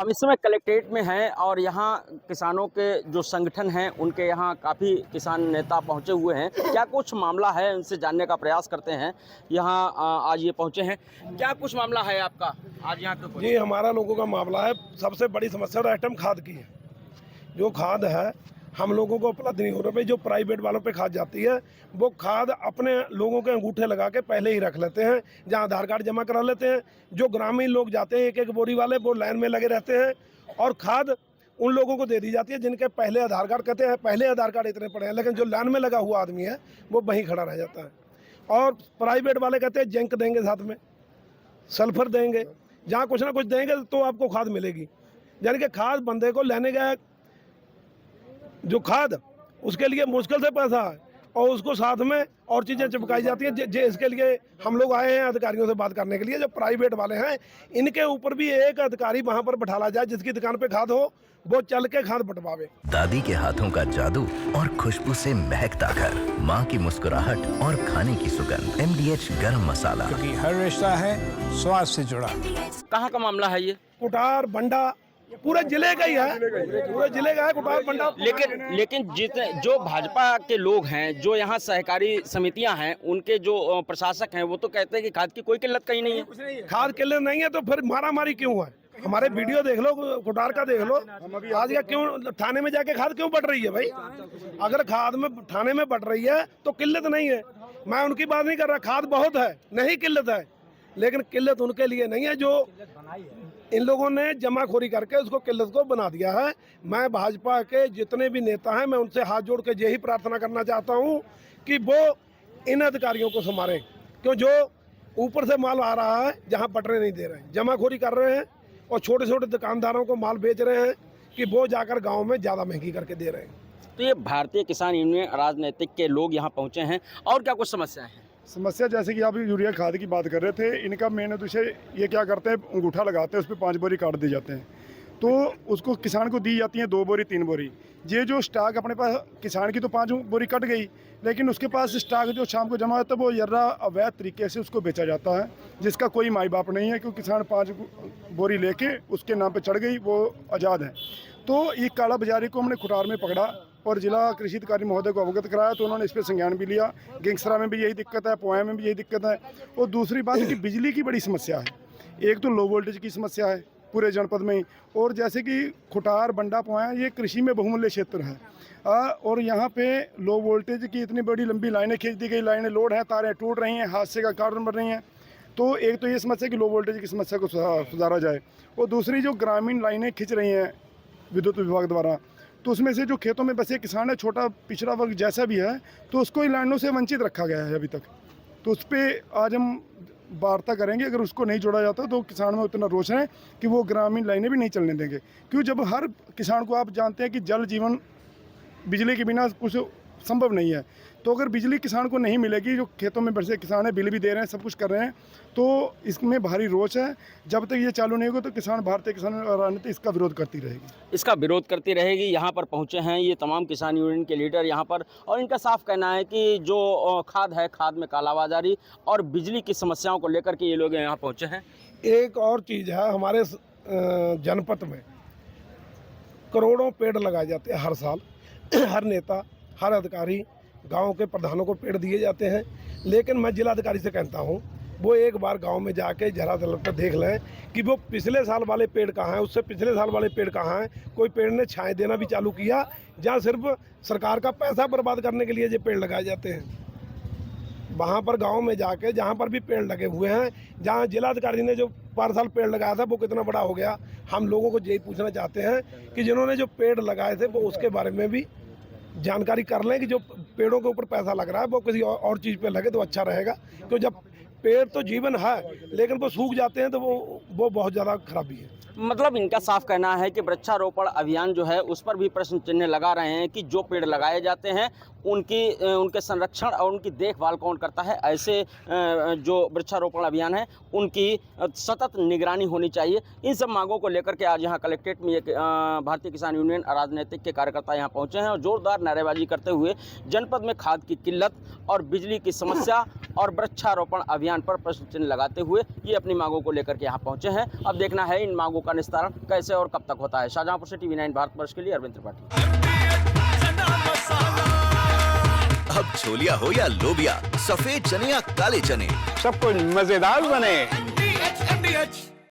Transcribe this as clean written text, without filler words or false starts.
हम इस समय कलेक्ट्रेट में हैं और यहाँ किसानों के जो संगठन हैं उनके यहाँ काफ़ी किसान नेता पहुँचे हुए हैं। क्या कुछ मामला है उनसे जानने का प्रयास करते हैं। यहाँ आज ये पहुँचे हैं, क्या कुछ मामला है आपका आज यहाँ पे? जी, हमारा लोगों का मामला है, सबसे बड़ी समस्या तो आइटम खाद की है। जो खाद है हम लोगों को उपलब्ध नहीं हो रहा है। जो प्राइवेट वालों पे खाद जाती है वो खाद अपने लोगों के अंगूठे लगा के पहले ही रख लेते हैं, जहां आधार कार्ड जमा करा लेते हैं। जो ग्रामीण लोग जाते हैं एक एक बोरी वाले, वो लाइन में लगे रहते हैं और खाद उन लोगों को दे दी जाती है जिनके पहले आधार कार्ड कहते हैं पहले आधार कार्ड इतने पड़े हैं, लेकिन जो लाइन में लगा हुआ आदमी है वो वहीं खड़ा रह जाता है। और प्राइवेट वाले कहते हैं जिंक देंगे, साथ में सल्फर देंगे, जहाँ कुछ ना कुछ देंगे तो आपको खाद मिलेगी। यानी कि खाद बंदे को लेने गया जो खाद उसके लिए मुश्किल से पैसा है और उसको साथ में और चीज़ें चिपकाई जाती हैं। इसके लिए हम लोग आए हैं अधिकारियों से बात करने के लिए। जो प्राइवेट वाले हैं इनके ऊपर भी एक अधिकारी वहां पर बैठाला जाए, जिसकी दुकान पे खाद हो वो चल के खाद बंटवावे। दादी के हाथों का जादू और खुशबू से महकता घर, माँ की मुस्कुराहट और खाने की सुगंध। MDH गरम मसाला, क्योंकि हर रिश्ता है स्वाद से जुड़ा। कहाँ का मामला है ये? कुटार बंडा पूरे जिले का ही है, पूरे जिले का है कुटार बंडा। लेकिन जितने जो भाजपा के लोग हैं, जो यहाँ सहकारी समितियां हैं, उनके जो प्रशासक हैं वो तो कहते हैं कि खाद की कोई किल्लत कहीं नहीं है। खाद किल्लत नहीं है तो फिर मारामारी क्यों है? हमारे वीडियो देख लो, कुटार का देख लो, आज का क्यों थाने में जाके खाद क्यों बढ़ रही है भाई? अगर खाद में थाने में बढ़ रही है तो किल्लत नहीं है। मैं उनकी बात नहीं कर रहा, खाद बहुत है, नहीं किल्लत है, लेकिन किल्लत उनके लिए नहीं है जो इन लोगों ने जमाखोरी करके उसको किल्लत को बना दिया है। मैं भाजपा के जितने भी नेता हैं मैं उनसे हाथ जोड़ के यही प्रार्थना करना चाहता हूं कि वो इन अधिकारियों को संभालें, क्यों जो ऊपर से माल आ रहा है जहां पटरे नहीं दे रहे हैं, जमाखोरी कर रहे हैं और छोटे छोटे दुकानदारों को माल बेच रहे हैं कि वो जाकर गाँव में ज़्यादा महंगी करके दे रहे हैं। तो ये भारतीय किसान यूनियन राजनीतिक के लोग यहाँ पहुँचे हैं और क्या कुछ समस्या है? समस्या जैसे कि आप यूरिया खाद की बात कर रहे थे, इनका मेन उद्देश्य ये क्या करते हैं, अंगूठा लगाते हैं, उस पर 5 बोरी काट दी जाते हैं, तो उसको किसान को दी जाती है 2 बोरी 3 बोरी। ये जो स्टॉक अपने पास किसान की तो 5 बोरी कट गई, लेकिन उसके पास स्टॉक जो शाम को जमा होता है वो यर्रा अवैध तरीके से उसको बेचा जाता है, जिसका कोई माई बाप नहीं है, क्योंकि किसान 5 बोरी लेके उसके नाम पर चढ़ गई, वो आज़ाद है। तो ये काला बाजारी को हमने खुटार में पकड़ा और जिला कृषि अधिकारी महोदय को अवगत कराया, तो उन्होंने इस पर संज्ञान भी लिया। गेंगसरा में भी यही दिक्कत है, पोया में भी यही दिक्कत है। और दूसरी बात कि बिजली की बड़ी समस्या है। एक तो लो वोल्टेज की समस्या है पूरे जनपद में ही, और जैसे कि खुटार बंडा पोया ये कृषि में बहुमूल्य क्षेत्र है और यहाँ पे लो वोल्टेज की इतनी बड़ी लंबी लाइनें खींच दी गई, लाइनें लोड हैं, तारें टूट रही हैं, हादसे का कारण बन रही हैं। तो एक तो ये समस्या कि लो वोल्टेज की समस्या को सुधारा जाए, और दूसरी जो ग्रामीण लाइनें खींच रही हैं विद्युत विभाग द्वारा, तो उसमें से जो खेतों में बसे किसान है, छोटा पिछड़ा वर्ग जैसा भी है, तो उसको इन लाइनों से वंचित रखा गया है अभी तक। तो उस पर आज हम वार्ता करेंगे। अगर उसको नहीं जोड़ा जाता तो किसान में उतना रोष है कि वो ग्रामीण लाइनें भी नहीं चलने देंगे, क्यों जब हर किसान को आप जानते हैं कि जल जीवन, बिजली के बिना कुछ संभव नहीं है। तो अगर बिजली किसान को नहीं मिलेगी, जो खेतों में बसे किसान है बिल भी दे रहे हैं, सब कुछ कर रहे हैं, तो इसमें भारी रोष है। जब तक ये चालू नहीं होगा तो किसान, भारतीय किसान राजनीति इसका विरोध करती रहेगी, इसका विरोध करती रहेगी। यहाँ पर पहुँचे हैं ये तमाम किसान यूनियन के लीडर यहाँ पर, और इनका साफ कहना है कि जो खाद है, खाद में कालाबाजारी और बिजली की समस्याओं को लेकर के ये लोग यहाँ पहुँचे हैं। एक और चीज़ है, हमारे जनपद में करोड़ों पेड़ लगाए जाते हैं हर साल। हर नेता, हर अधिकारी, गांव के प्रधानों को पेड़ दिए जाते हैं, लेकिन मैं जिलाधिकारी से कहता हूं वो एक बार गांव में जाके जरा तलब पर देख लें कि वो पिछले साल वाले पेड़ कहाँ हैं, उससे पिछले साल वाले पेड़ कहाँ हैं। कोई पेड़ ने छाएं देना भी चालू किया, जहाँ सिर्फ सरकार का पैसा बर्बाद करने के लिए ये पेड़ लगाए जाते हैं। वहाँ पर गांव में जाके जहाँ पर भी पेड़ लगे हुए हैं, जहाँ जिलाधिकारी ने जो पर साल पेड़ लगाया था वो कितना बड़ा हो गया, हम लोगों को यही पूछना चाहते हैं कि जिन्होंने जो पेड़ लगाए थे वो उसके बारे में भी जानकारी कर लें कि जो पेड़ों के ऊपर पैसा लग रहा है वो किसी और चीज़ पे लगे तो अच्छा रहेगा। तो जब पेड़ तो जीवन है, लेकिन वो सूख जाते हैं तो वो बहुत ज़्यादा खराबी है। मतलब इनका साफ कहना है कि वृक्षारोपण अभियान जो है उस पर भी प्रश्न चिन्ह लगा रहे हैं कि जो पेड़ लगाए जाते हैं उनके संरक्षण और उनकी देखभाल कौन करता है। ऐसे जो वृक्षारोपण अभियान है उनकी सतत निगरानी होनी चाहिए। इन सब मांगों को लेकर के आज यहाँ कलेक्ट्रेट में एक भारतीय किसान यूनियन राजनीतिक के कार्यकर्ता यहाँ पहुँचे हैं और जोरदार नारेबाजी करते हुए जनपद में खाद की किल्लत और बिजली की समस्या और वृक्षारोपण अभियान पर प्रश्न चिन्ह लगाते हुए ये अपनी मांगों को लेकर के यहाँ पहुँचे हैं। अब देखना है इन मांगों का निस्तारण कैसे और कब तक होता है। शाहजहांपुर से TV9 भारतवर्ष के लिए अरविंद त्रिपाठी। अब छोलिया हो या लोबिया, सफेद चने या काले चने, सब कुछ मजेदार बने। MDH